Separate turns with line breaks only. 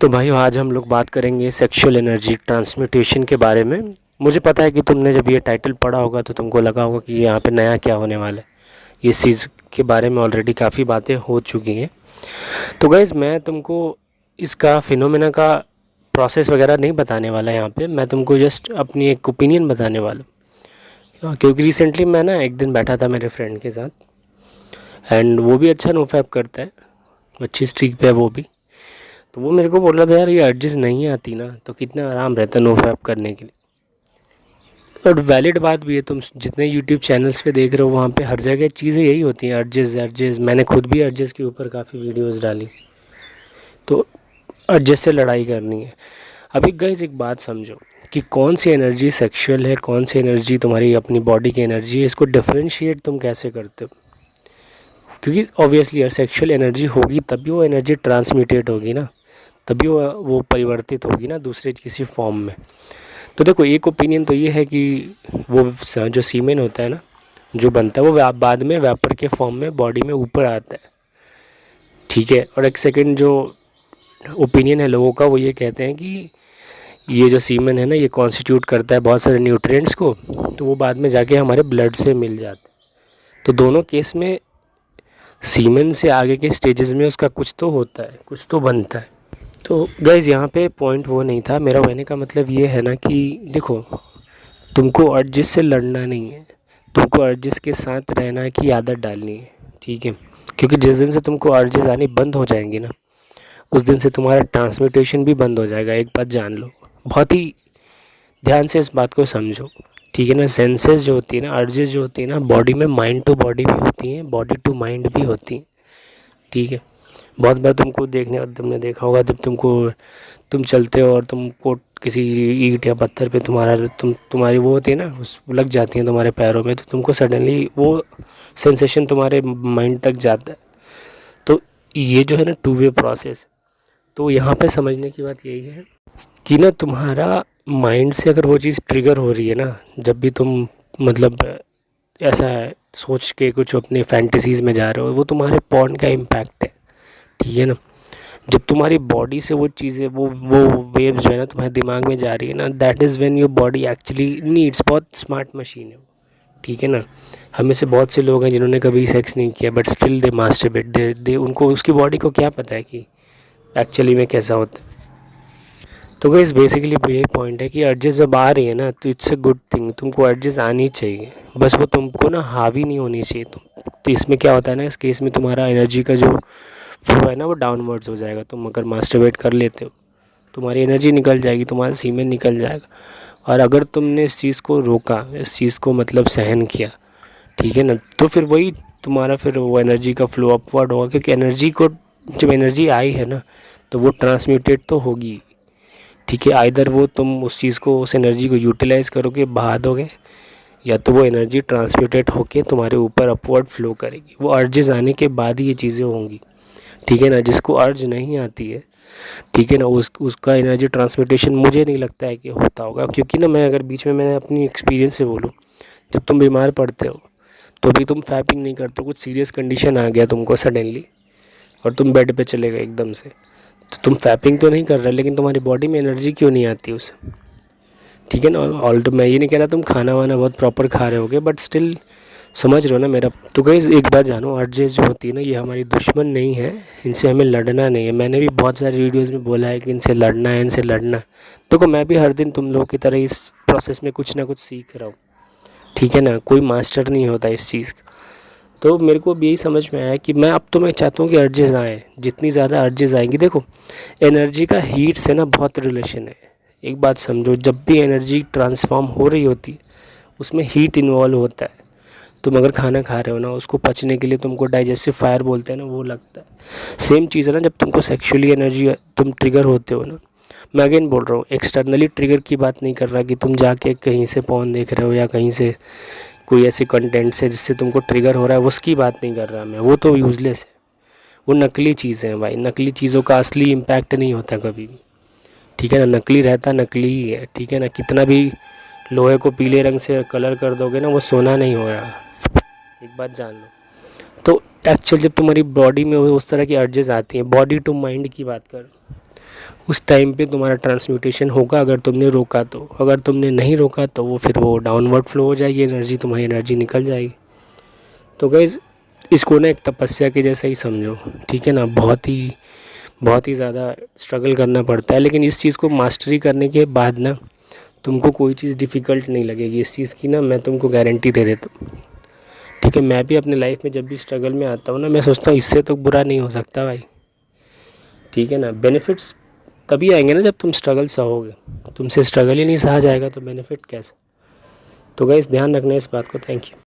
तो भाइयों आज हम लोग बात करेंगे सेक्सुअल एनर्जी ट्रांसम्यूटेशन के बारे में। मुझे पता है कि तुमने जब ये टाइटल पढ़ा होगा तो तुमको लगा होगा कि यहाँ पे नया क्या होने वाला है। ये चीज़ के बारे में ऑलरेडी काफ़ी बातें हो चुकी हैं। तो गाइज़ मैं तुमको इसका फिनोमेना का प्रोसेस वगैरह नहीं बताने वाला यहाँ पे। मैं तुमको जस्ट अपनी एक ओपिनियन बताने वाला हूँ, क्योंकि रिसेंटली मैं ना एक दिन बैठा था मेरे फ्रेंड के साथ, एंड वो भी अच्छा नोफैप करता है, अच्छी स्ट्रीक पे है वो भी। तो वो मेरे को बोल रहा था यार ये एडजस्ट नहीं आती ना तो कितना आराम रहता है नो फैप करने के लिए। और वैलिड बात भी है, तुम जितने यूट्यूब चैनल्स पे देख रहे हो वहाँ पे हर जगह चीज़ें यही होती हैं, एडजस्ट एडजस्ट। मैंने खुद भी एडजस्ट के ऊपर काफ़ी वीडियोस डाली। तो एडजस्ट से लड़ाई करनी है। अभी गाइस एक बात समझो कि कौन सी एनर्जी सेक्सुअल है, कौन सी एनर्जी तुम्हारी अपनी बॉडी की एनर्जी है, इसको डिफ्रेंशिएट तुम कैसे करते हो। क्योंकि ऑब्वियसली यार सेक्सुअल एनर्जी होगी तभी वो एनर्जी ट्रांसम्यूटेट होगी ना, तभी वो परिवर्तित होगी ना दूसरे किसी फॉर्म में। तो देखो एक ओपिनियन तो ये है कि वो जो सीमेन होता है ना जो बनता है वो बाद में वेपर के फॉर्म में बॉडी में ऊपर आता है, ठीक है। और एक सेकंड जो ओपिनियन है लोगों का वो ये कहते हैं कि ये जो सीमेन है ना ये कॉन्स्टिट्यूट करता है बहुत सारे न्यूट्रिएंट्स को, तो वो बाद में जाके हमारे ब्लड से मिल जाते हैं। तो दोनों केस में सीमेन से आगे के स्टेजेस में उसका कुछ तो होता है, कुछ तो बनता है। तो गाइज़ यहाँ पे पॉइंट वो नहीं था, मेरा कहने का मतलब ये है ना कि देखो तुमको अर्जिस से लड़ना नहीं है, तुमको अर्जिस के साथ रहना की आदत डालनी है, ठीक है। क्योंकि जिस दिन से तुमको अर्जिस आनी बंद हो जाएंगी ना उस दिन से तुम्हारा ट्रांसमिटेशन भी बंद हो जाएगा। एक बात जान लो, बहुत ही ध्यान से इस बात को समझो, ठीक है ना। सेंसेस जो होती है ना, अर्जिस जो होती है ना, बॉडी में माइंड टू बॉडी भी होती हैं, बॉडी टू माइंड भी होती हैं, ठीक है। बहुत बार तुमको तुमने देखा होगा जब तुम चलते हो और तुमको किसी ईंट या पत्थर पे तुम्हारी वो होती है ना उस लग जाती है तुम्हारे पैरों में, तो तुमको सडनली वो सेंसेशन तुम्हारे माइंड तक जाता है। तो ये जो है ना टू वे प्रोसेस। तो यहाँ पे समझने की बात यही है कि ना तुम्हारा माइंड से अगर वो चीज़ ट्रिगर हो रही है ना, जब भी तुम मतलब ऐसा सोच के कुछ अपने फैंटेसीज़ में जा रहे हो, वो तुम्हारे पॉर्न का इम्पैक्ट है, ठीक है ना। जब तुम्हारी बॉडी से वो चीज़ें वो वेव्स जो है ना तुम्हारे दिमाग में जा रही है ना, that is when your body actually needs. बहुत स्मार्ट मशीन है वो, ठीक है ना। हमें से बहुत से लोग हैं जिन्होंने कभी सेक्स नहीं किया बट स्टिल दे मास्टरबेट, दे उनको उसकी बॉडी को क्या पता है कि एक्चुअली में कैसा होता है। तो गाइस बेसिकली यही पॉइंट है कि अर्जेस जब आ रही है ना तो इट्स अ गुड थिंग, तुमको अर्जेस आनी चाहिए, बस वो तुमको ना हावी नहीं होनी चाहिए तुम। तो इसमें क्या होता है ना, इस केस में तुम्हारा एनर्जी का जो फ्लो है ना वो डाउनवर्ड्स हो जाएगा। तुम अगर मास्टरबेट कर लेते हो तुम्हारी एनर्जी निकल जाएगी, तुम्हारा सीमेन निकल जाएगा। और अगर तुमने इस चीज़ को रोका, इस चीज़ को मतलब सहन किया, ठीक है ना, तो फिर वही तुम्हारा फिर वो एनर्जी का फ्लो अपवर्ड होगा। क्योंकि एनर्जी को जब एनर्जी आई है ना तो वो ट्रांसम्यूटेड तो होगी, ठीक है। आइदर वो तुम उस चीज़ को, उस एनर्जी को यूटिलाइज़ करोगे, बहा दोगे, या तो वो एनर्जी ट्रांसम्यूटेड होके तुम्हारे ऊपर अपवर्ड फ्लो करेगी। वो अर्जेस आने के बाद ही ये चीज़ें होंगी, ठीक है ना। जिसको अर्ज नहीं आती है, ठीक है ना, उसका एनर्जी ट्रांसमिटेशन मुझे नहीं लगता है कि होता होगा। क्योंकि ना मैं अगर बीच में मैंने अपनी एक्सपीरियंस से बोलूँ, जब तुम बीमार पड़ते हो तो भी तुम फैपिंग नहीं करते, कुछ सीरियस कंडीशन आ गया तुमको सडनली और तुम बेड पे चले गए एकदम से, तो तुम फैपिंग तो नहीं कर रहे लेकिन तुम्हारी बॉडी में एनर्जी क्यों नहीं आती उससे, ठीक है ना। ऑल तो मैं ये नहीं कह रहा तुम खाना वाना बहुत प्रॉपर खा रहे होगे, बट स्टिल समझ रहे हो ना मेरा। तो गाइस एक बात जानो, अर्जेस जो होती है ना ये हमारी दुश्मन नहीं है, इनसे हमें लड़ना नहीं है। मैंने भी बहुत सारी वीडियोस में बोला है कि इनसे लड़ना है, इनसे लड़ना है। देखो मैं भी हर दिन तुम लोगों की तरह इस प्रोसेस में कुछ ना कुछ सीख रहा हूँ, ठीक है ना। कोई मास्टर नहीं होता इस चीज़ का। तो मेरे को भी यही समझ में आया कि मैं चाहता हूँ कि अर्जेस आएँ, जितनी ज़्यादा अर्जेस आएंगी। देखो एनर्जी का हीट से ना बहुत रिलेशन है। एक बात समझो, जब भी एनर्जी ट्रांसफॉर्म हो रही होती है उसमें हीट इन्वॉल्व होता है। तुम अगर खाना खा रहे हो ना उसको पचने के लिए तुमको डाइजेस्टिव फायर बोलते हैं ना, वो लगता है। सेम चीज़ है ना, जब तुमको सेक्सुअली एनर्जी तुम ट्रिगर होते हो ना, मैं अगेन बोल रहा हूँ एक्सटर्नली ट्रिगर की बात नहीं कर रहा कि तुम जाके कहीं से पॉर्न देख रहे हो या कहीं से कोई ऐसे कंटेंट से जिससे तुमको ट्रिगर हो रहा है, उसकी बात नहीं कर रहा मैं। वो तो यूजलेस है, वो नकली चीज़ें हैं भाई। नकली चीज़ों का असली इम्पैक्ट नहीं होता कभी भी, ठीक है ना। नकली रहता नकली ही है, ठीक है ना। कितना भी लोहे को पीले रंग से कलर कर दोगे ना वो सोना नहीं हो रहा, एक बात जान लो। तो एक्चुअल जब तुम्हारी बॉडी में उस तरह की अर्जेस आती हैं, बॉडी टू माइंड की बात कर, उस टाइम पे तुम्हारा ट्रांसम्यूटेशन होगा अगर तुमने रोका तो। अगर तुमने नहीं रोका तो वो फिर वो डाउनवर्ड फ्लो हो जाएगी एनर्जी, तुम्हारी एनर्जी निकल जाएगी। तो गाइस इसको ना एक तपस्या के जैसा ही समझो, ठीक है ना। बहुत ही ज़्यादा स्ट्रगल करना पड़ता है, लेकिन इस चीज़ को मास्टरी करने के बाद ना तुमको कोई चीज़ डिफ़िकल्ट नहीं लगेगी। इस चीज़ की ना मैं तुमको गारंटी दे देता हूँ, ठीक है। मैं भी अपने लाइफ में जब भी स्ट्रगल में आता हूँ ना, मैं सोचता हूँ इससे तो बुरा नहीं हो सकता भाई, ठीक है ना। बेनिफिट्स तभी आएंगे ना जब तुम स्ट्रगल सहोगे। तुमसे स्ट्रगल ही नहीं सहा जाएगा तो बेनिफिट कैसे। तो गाइस ध्यान रखना इस बात को। Thank you.